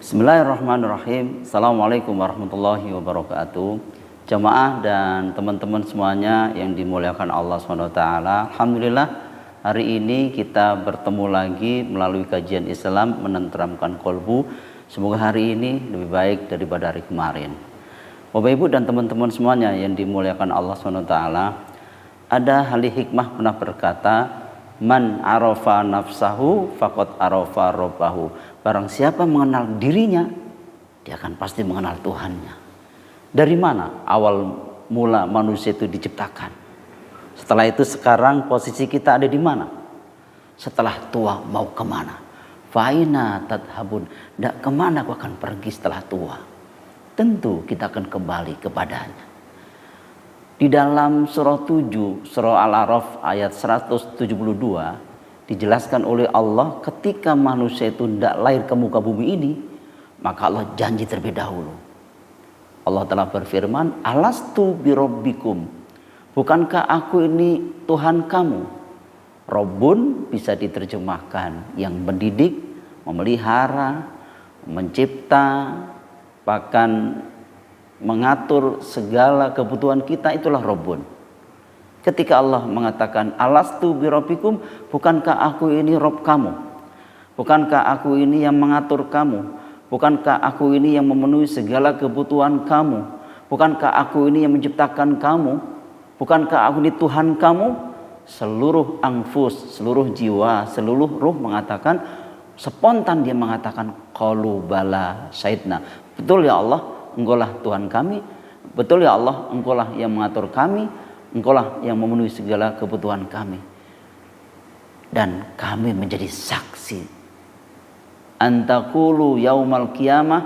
Bismillahirrahmanirrahim. Assalamualaikum warahmatullahi wabarakatuh. Jamaah dan teman-teman semuanya yang dimuliakan Allah SWT. Alhamdulillah hari ini kita bertemu lagi melalui kajian Islam menenteramkan kolbu. Semoga hari ini lebih baik daripada hari kemarin. Bapak Ibu dan teman-teman semuanya yang dimuliakan Allah SWT. Ada ahli hikmah pernah berkata, man arafa nafsahu faqad arafa rabbahu. Barang siapa mengenal dirinya, dia akan pasti mengenal Tuhannya. Dari mana awal mula manusia itu diciptakan? Setelah itu sekarang posisi kita ada di mana? Setelah tua mau kemana? Fa'ina tadhabun. Tidak kemana aku akan pergi setelah tua? Tentu kita akan kembali kepadanya. Di dalam surah 7, surah Al-A'raf ayat 172, dijelaskan oleh Allah ketika manusia itu tidak lahir ke muka bumi ini, maka Allah janji terlebih dahulu. Allah telah berfirman, alastu birabbikum, bukankah aku ini Tuhan kamu? Rabbun bisa diterjemahkan yang mendidik, memelihara, mencipta, bahkan mengatur segala kebutuhan kita, itulah Rabbun. Ketika Allah mengatakan alastu birabbikum, bukankah aku ini Rabb kamu? Bukankah aku ini yang mengatur kamu? Bukankah aku ini yang memenuhi segala kebutuhan kamu? Bukankah aku ini yang menciptakan kamu? Bukankah aku ini Tuhan kamu? Seluruh anfus, seluruh jiwa, seluruh ruh mengatakan, spontan dia mengatakan qalu bala syahidna. Betul ya Allah, Engkaulah Tuhan kami. Betul ya Allah, Engkaulah yang mengatur kami. Engkaulah yang memenuhi segala kebutuhan kami. Dan kami menjadi saksi. Antakulu yaumal qiyamah.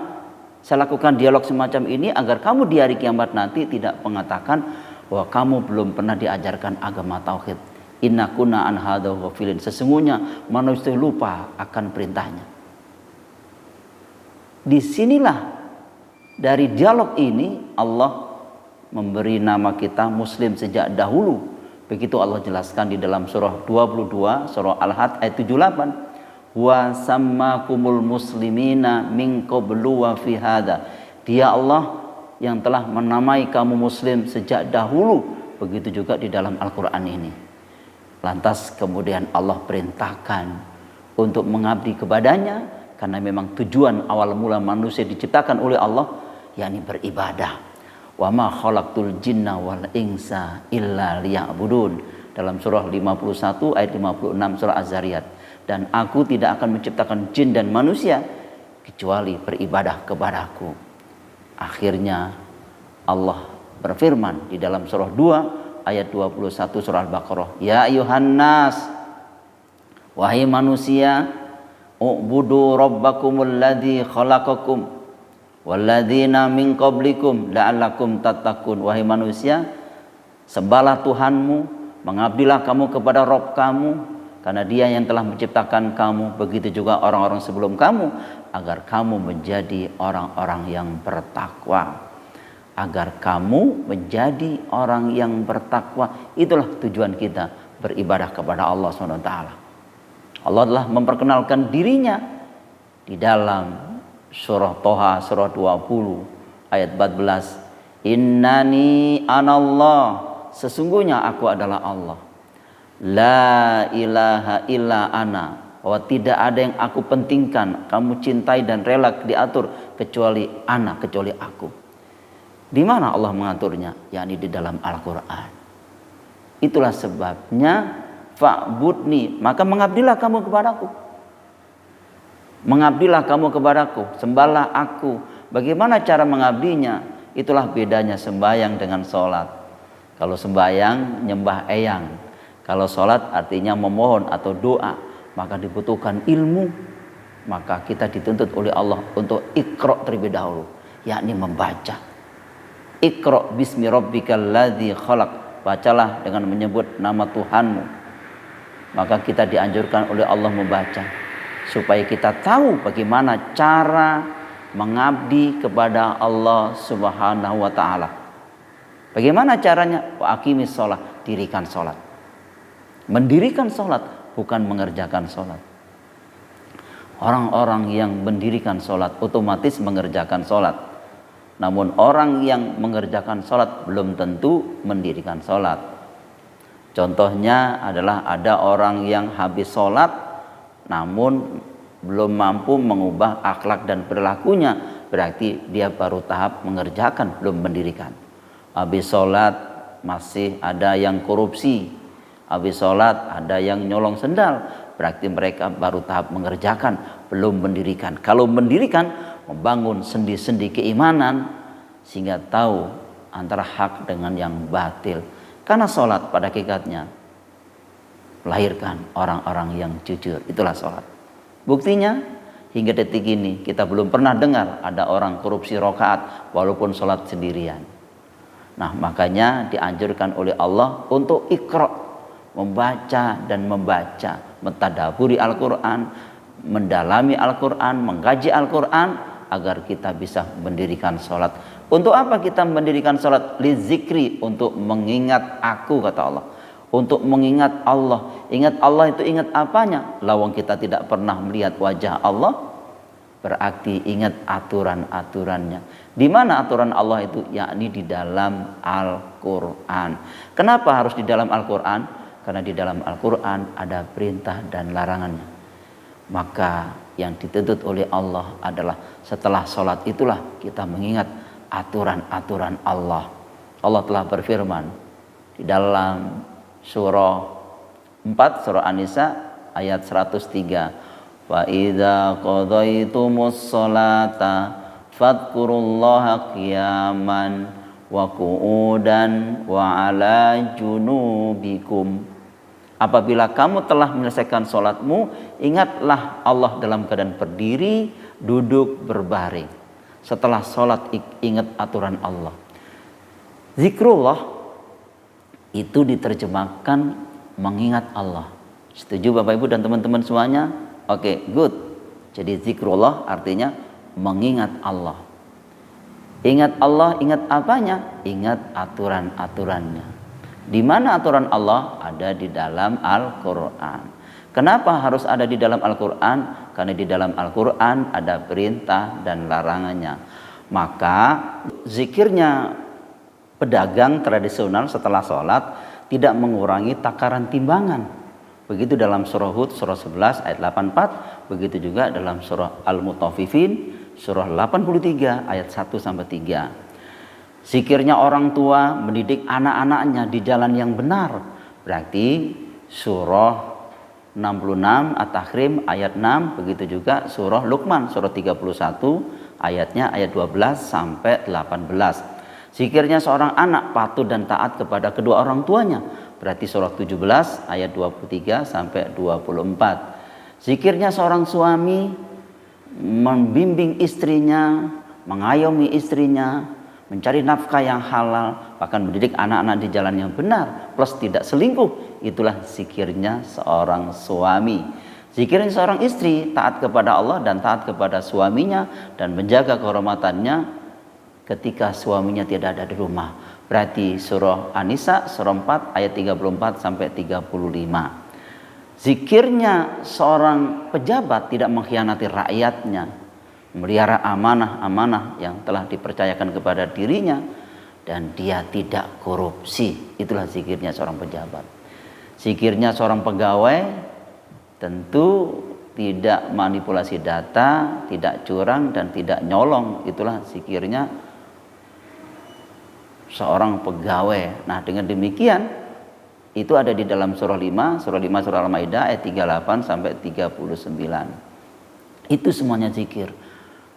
Saya lakukan dialog semacam ini agar kamu di hari kiamat nanti tidak mengatakan bahwa kamu belum pernah diajarkan agama tauhid. Inna kunna an hadza ghafilin. Sesungguhnya manusia lupa akan perintahnya. Disinilah dari dialog ini Allah memberi nama kita muslim sejak dahulu. Begitu Allah jelaskan di dalam surah 22, surah Al-Had ayat 78. Wa sammakumul muslimina min qablu wa fi hadza. Dia Allah yang telah menamai kamu muslim sejak dahulu. Begitu juga di dalam Al-Qur'an ini. Lantas kemudian Allah perintahkan untuk mengabdi kepadanya, karena memang tujuan awal mula manusia diciptakan oleh Allah yakni beribadah. Wa ma khalaqtul jinna wal insa illa liya'budun, dalam surah 51 ayat 56 surah Az-Zariyat. Dan aku tidak akan menciptakan jin dan manusia kecuali beribadah kepadaku. Akhirnya Allah berfirman di dalam surah 2 ayat 21 surah Al-Baqarah, ya ayuhan nas, wahai manusia, u'budu rabbakumul ladzi khalaqakum walladzina min qablikum la'allakum tattaqun. Wahai manusia, sembahlah Tuhanmu, mengabdilah kamu kepada Rabb kamu, karena Dia yang telah menciptakan kamu, begitu juga orang-orang sebelum kamu, agar kamu menjadi orang-orang yang bertakwa. Agar kamu menjadi orang yang bertakwa. Itulah tujuan kita beribadah kepada Allah SWT. Allah telah memperkenalkan dirinya di dalam surah Toha surah 20 ayat 14. Innani anallah, sesungguhnya aku adalah Allah. La ilaha illa ana, bahwa tidak ada yang aku pentingkan, kamu cintai dan rela diatur kecuali ana, kecuali aku. Di mana Allah mengaturnya? Yakni di dalam Al-Qur'an. Itulah sebabnya fa'budni, maka mengabdilah kamu kepadaku. Mengabdilah kamu kepadaku, sembahlah aku. Bagaimana cara mengabdinya? Itulah bedanya sembahyang dengan sholat. Kalau sembahyang nyembah eyang, kalau sholat artinya memohon atau doa, maka dibutuhkan ilmu. Maka kita dituntut oleh Allah untuk iqra terlebih dahulu, yakni membaca. Iqra bismi rabbikal ladzi khalaq, bacalah dengan menyebut nama Tuhanmu. Maka kita dianjurkan oleh Allah membaca, supaya kita tahu bagaimana cara mengabdi kepada Allah Subhanahu wa taala. Bagaimana caranya? Wa aqimis shalah, dirikan salat. Mendirikan salat bukan mengerjakan salat. Orang-orang yang mendirikan sholat otomatis mengerjakan sholat. Namun orang yang mengerjakan sholat belum tentu mendirikan sholat. Contohnya adalah ada orang yang habis sholat namun belum mampu mengubah akhlak dan perilakunya, berarti dia baru tahap mengerjakan, belum mendirikan. Habis sholat masih ada yang korupsi, habis sholat ada yang nyolong sendal, berarti mereka baru tahap mengerjakan, belum mendirikan. Kalau mendirikan, membangun sendi-sendi keimanan sehingga tahu antara hak dengan yang batil. Karena sholat pada hakikatnya melahirkan orang-orang yang jujur, itulah sholat. Buktinya hingga detik ini kita belum pernah dengar ada orang korupsi rakaat walaupun sholat sendirian. Nah, makanya dianjurkan oleh Allah untuk iqra, membaca dan membaca, mentadaburi Al-Quran, mendalami Al-Quran, mengkaji Al-Quran agar kita bisa mendirikan sholat. Untuk apa kita mendirikan sholat? Lizikri, untuk mengingat aku, kata Allah. Untuk mengingat Allah. Ingat Allah itu ingat apanya? Lawang kita tidak pernah melihat wajah Allah, berarti ingat aturan-aturannya. Di mana aturan Allah itu? Yakni di dalam Al-Quran. Kenapa harus di dalam Al-Quran? Karena di dalam Al-Quran ada perintah dan larangannya. Maka yang dituntut oleh Allah adalah setelah sholat itulah kita mengingat aturan-aturan Allah. Allah telah berfirman di dalam surah 4, surah An-Nisa ayat 103. Fa idza qadaytumus sholata fadhkurullaha qiyaman wa qu'udan wa ala junubikum. Apabila kamu telah menyelesaikan sholatmu, ingatlah Allah dalam keadaan berdiri, duduk, berbaring. Setelah sholat ingat aturan Allah. Zikrullah itu diterjemahkan mengingat Allah. Setuju Bapak Ibu dan teman-teman semuanya? Oke, good. Jadi zikrullah artinya mengingat Allah. Ingat Allah, ingat apanya? Ingat aturan-aturannya. Di mana aturan Allah? Ada di dalam Al-Quran. Kenapa harus ada di dalam Al-Quran? Karena di dalam Al-Quran ada perintah dan larangannya. Maka zikirnya pedagang tradisional setelah sholat tidak mengurangi takaran timbangan. Begitu dalam surah Hud surah 11 ayat 84. Begitu juga dalam surah Al-Mutaffifin surah 83 ayat 1-3. Zikirnya orang tua mendidik anak-anaknya di jalan yang benar. Berarti surah 66 At-Tahrim ayat 6, begitu juga surah Luqman surah 31 ayatnya ayat 12-18. Zikirnya seorang anak patuh dan taat kepada kedua orang tuanya, berarti surah 17 ayat 23-24. Zikirnya seorang suami membimbing istrinya, mengayomi istrinya, mencari nafkah yang halal, bahkan mendidik anak-anak di jalan yang benar, plus tidak selingkuh. Itulah zikirnya seorang suami. Zikirnya seorang istri, taat kepada Allah dan taat kepada suaminya dan menjaga kehormatannya ketika suaminya tidak ada di rumah. Berarti surah An-Nisa surah 4 ayat 34-35. Zikirnya seorang pejabat tidak mengkhianati rakyatnya, memelihara amanah-amanah yang telah dipercayakan kepada dirinya, dan dia tidak korupsi. Itulah zikirnya seorang pejabat. Zikirnya seorang pegawai tentu tidak manipulasi data, tidak curang dan tidak nyolong. Itulah zikirnya seorang pegawai. Nah, dengan demikian itu ada di dalam surah 5 surah Al-Maidah ayat 38-39. Itu semuanya zikir.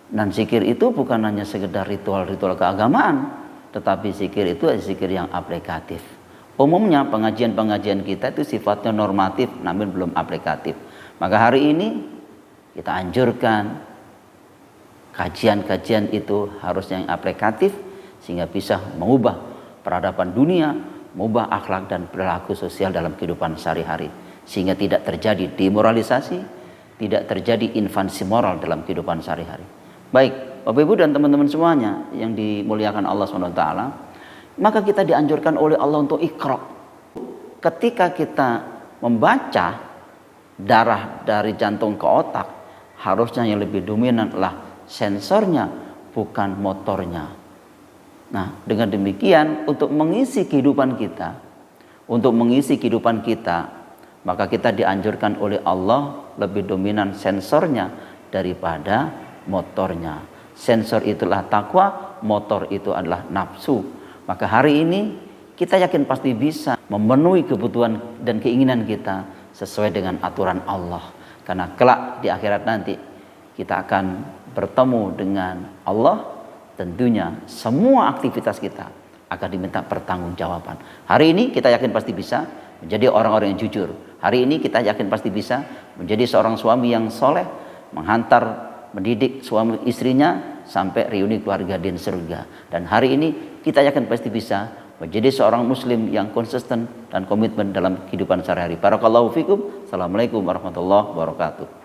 Dan zikir itu bukan hanya sekedar ritual-ritual keagamaan, tetapi zikir itu zikir yang aplikatif. Umumnya pengajian-pengajian kita itu sifatnya normatif namun belum aplikatif. Maka hari ini kita anjurkan kajian-kajian itu harus yang aplikatif sehingga bisa mengubah peradaban dunia, mengubah akhlak dan perilaku sosial dalam kehidupan sehari-hari, sehingga tidak terjadi demoralisasi, tidak terjadi invasi moral dalam kehidupan sehari-hari. Baik, Bapak Ibu dan teman-teman semuanya yang dimuliakan Allah SWT, maka kita dianjurkan oleh Allah untuk iqra. Ketika kita membaca, darah dari jantung ke otak harusnya yang lebih dominan adalah sensornya, bukan motornya. Nah, dengan demikian untuk mengisi kehidupan kita, maka kita dianjurkan oleh Allah lebih dominan sensornya daripada motornya. Sensor itulah takwa, motor itu adalah nafsu. Maka hari ini kita yakin pasti bisa memenuhi kebutuhan dan keinginan kita sesuai dengan aturan Allah. Karena kelak di akhirat nanti kita akan bertemu dengan Allah, tentunya semua aktivitas kita akan diminta pertanggungjawaban. Hari ini kita yakin pasti bisa menjadi orang-orang yang jujur. Hari ini kita yakin pasti bisa menjadi seorang suami yang soleh, menghantar, mendidik suami istrinya sampai reuni keluarga di surga. Dan hari ini kita yakin pasti bisa menjadi seorang muslim yang konsisten dan komitmen dalam kehidupan sehari-hari. Barakallahu fikum. Assalamualaikum warahmatullahi wabarakatuh.